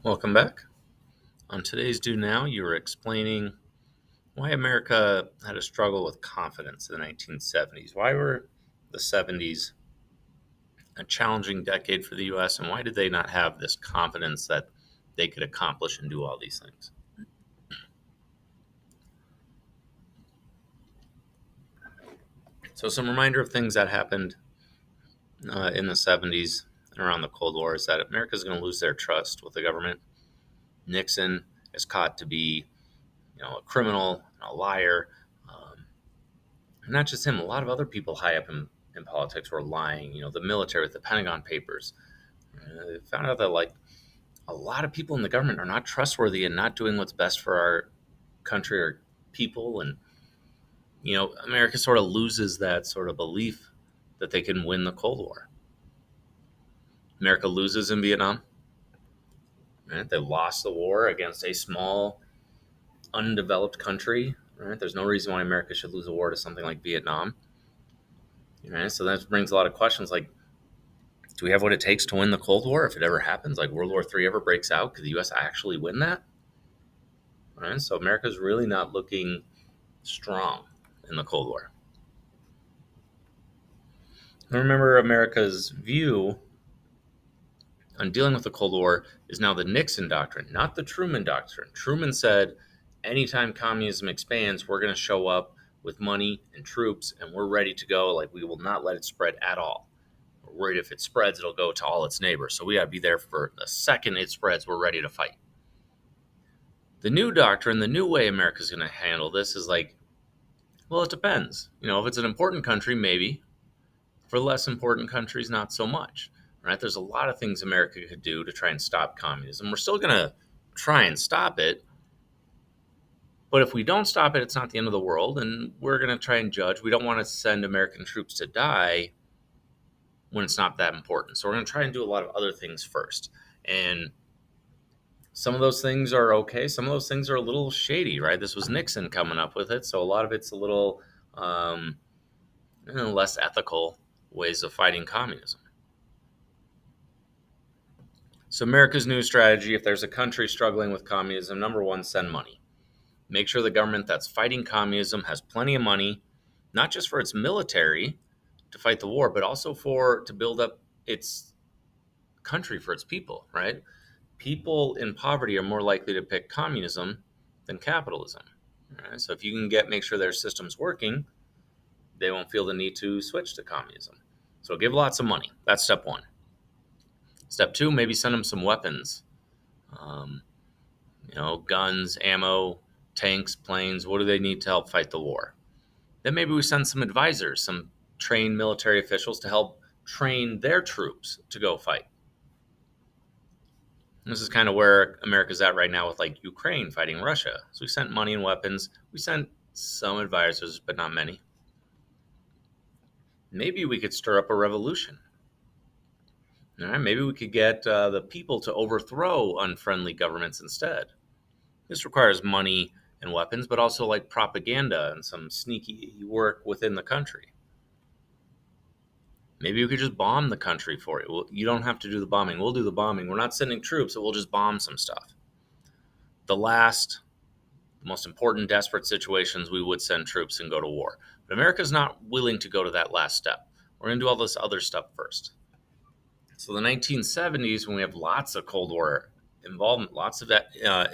Welcome back. On today's Do Now, you were explaining why America had a struggle with confidence in the 1970s. Why were the 70s a challenging decade for the US, and why did they not have this confidence that they could accomplish and do all these things? So, some reminder of things that happened in the 70s and around the Cold War is that America is going to lose their trust with the government. Nixon is caught to be, a criminal, a liar. And not just him, a lot of other people high up in politics were lying. The military with the Pentagon Papers. They found out that like a lot of people in the government are not trustworthy and not doing what's best for our country or people. And America sort of loses that sort of belief that they can win the Cold War. America loses in Vietnam. Right? They lost the war against a small, undeveloped country. Right? There's no reason why America should lose a war to something like Vietnam. Right? So that brings a lot of questions like, do we have what it takes to win the Cold War if it ever happens? Like World War III ever breaks out, could the U.S. actually win that? Right? So America's really not looking strong in the Cold War. I remember America's view on dealing with the Cold War is now the Nixon doctrine, not the Truman doctrine. Truman said, anytime communism expands, we're going to show up with money and troops, and we're ready to go. Like, we will not let it spread at all. We're worried if it spreads, it'll go to all its neighbors. So we got to be there for the second it spreads, we're ready to fight. The new doctrine, the new way America's going to handle this is like, well, it depends. If it's an important country, maybe. For less important countries, not so much. Right? There's a lot of things America could do to try and stop communism. We're still going to try and stop it. But if we don't stop it, it's not the end of the world. And we're going to try and judge. We don't want to send American troops to die when it's not that important. So we're going to try and do a lot of other things first. And some of those things are okay. Some of those things are a little shady, right? This was Nixon coming up with it. So a lot of it's a little um, less ethical ways of fighting communism. So America's new strategy, if there's a country struggling with communism, number one, send money. Make sure the government that's fighting communism has plenty of money, not just for its military to fight the war, but also to build up its country for its people, right? People in poverty are more likely to pick communism than capitalism. Right? So if you can make sure their system's working, they won't feel the need to switch to communism. So give lots of money. That's step one. Step two, maybe send them some weapons. Um, guns, ammo, tanks, planes. What do they need to help fight the war? Then maybe we send some advisors, some trained military officials to help train their troops to go fight. This is kind of where America's at right now with like Ukraine fighting Russia. So we sent money and weapons. We sent some advisors, but not many. Maybe we could stir up a revolution. All right, maybe we could get the people to overthrow unfriendly governments instead. This requires money and weapons, but also like propaganda and some sneaky work within the country. Maybe we could just bomb the country for you. You don't have to do the bombing. We'll do the bombing. We're not sending troops, so we'll just bomb some stuff. The most important, desperate situations, we would send troops and go to war. But America's not willing to go to that last step. We're going to do all this other stuff first. So the 1970s, when we have lots of Cold War involvement, lots of that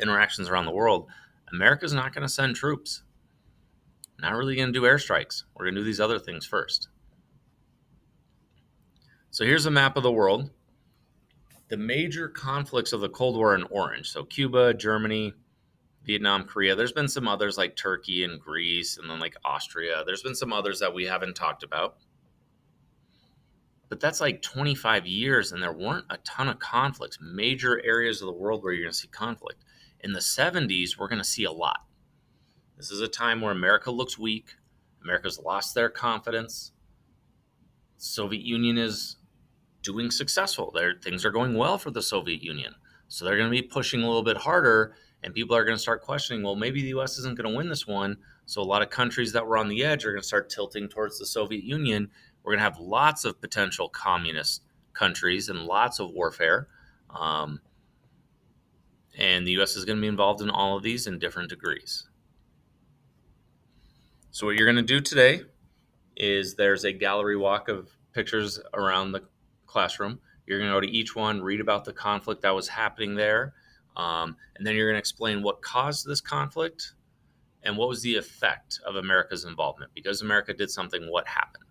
interactions around the world, America's not going to send troops. Not really going to do airstrikes. We're going to do these other things first. So here's a map of the world. The major conflicts of the Cold War in orange. So Cuba, Germany, Vietnam, Korea. There's been some others like Turkey and Greece, and then like Austria. There's been some others that we haven't talked about. But that's like 25 years, and there weren't a ton of conflicts, major areas of the world where you're going to see conflict. In the 70s, we're going to see a lot. This is a time where America looks weak. America's lost their confidence. Soviet Union is doing successful. Things are going well for the Soviet Union. So they're going to be pushing a little bit harder, and people are going to start questioning, well, maybe the U.S. isn't going to win this one. So a lot of countries that were on the edge are going to start tilting towards the Soviet Union. We're going to have lots of potential communist countries and lots of warfare. And the U.S. is going to be involved in all of these in different degrees. So what you're going to do today is there's a gallery walk of pictures around the classroom. You're going to go to each one, read about the conflict that was happening there, and then you're going to explain what caused this conflict and what was the effect of America's involvement. Because America did something, what happened?